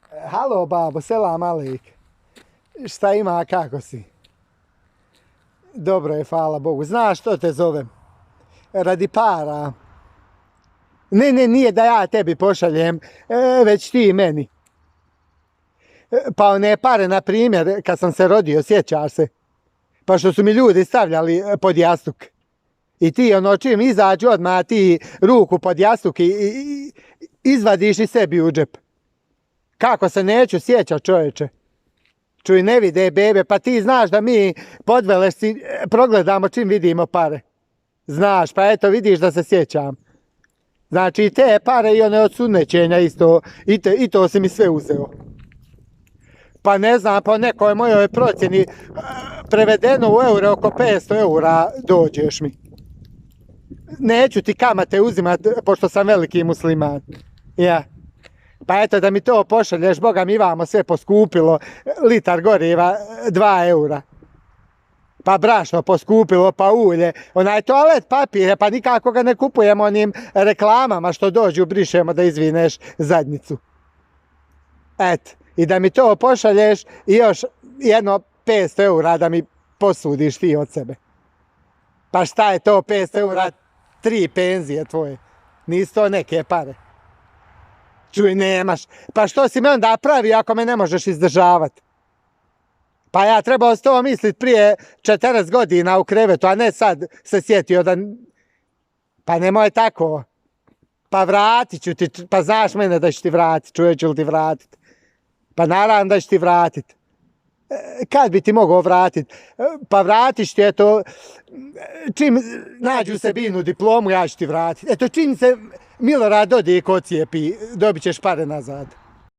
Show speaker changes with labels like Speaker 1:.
Speaker 1: Halo babo, selam alik. Šta ima, kako si? Dobro je, hvala Bogu. Znaš što te zovem? Radi para. Ne, nije da ja tebi pošaljem, već ti meni. Pa one pare, na primjer, kad sam se rodio, sjećaš se? Pa što su mi ljudi stavljali pod jastuk. I ti čim izađu odmah ti ruku pod jastuk i izvadiš i sebi u džep. Kako se neću sjećat, čovječe? Čuj, ne vide bebe, pa ti znaš da mi podvelešci progledamo čim vidimo pare. Znaš, pa eto vidiš da se sjećam. Znači i te pare i one od sunećenja isto, i to si mi sve uzeo. Pa ne znam, po nekoj mojoj procjeni prevedeno u eure oko 500 eura dođeš mi. Neću ti kamate uzimat, pošto sam veliki musliman. Ja. Pa eto da mi to pošalješ, Boga mi vamo sve poskupilo, litar goriva 2 eura. Pa brašno poskupilo, pa ulje, onaj toalet papire, pa nikako ga ne kupujemo onim reklamama što dođu, brišemo da izvineš zadnjicu. Et, i da mi to pošalješ i još jedno 500 eura da mi posudiš ti od sebe. Pa šta je to 500 eura, 3 penzije tvoje, nisu to neke pare. Čuj, nemaš. Pa što si me onda pravi ako me ne možeš izdržavati? Pa ja trebao s to mislit prije 40 godina u krevetu, a ne sad se sjetio da... Pa nemoj tako. Pa vratit ću ti, pa znaš mene da ću ti vratit, ću li ti vratit. Pa naravno da ću ti vratit. Kad bi ti mogao vratit? Pa vratiš ti, eto, čim nađu Sebinu diplomu, ja ću ti vratit. Eto, čim se Milorad Dodik ocijepi, dobit ćeš pare nazad.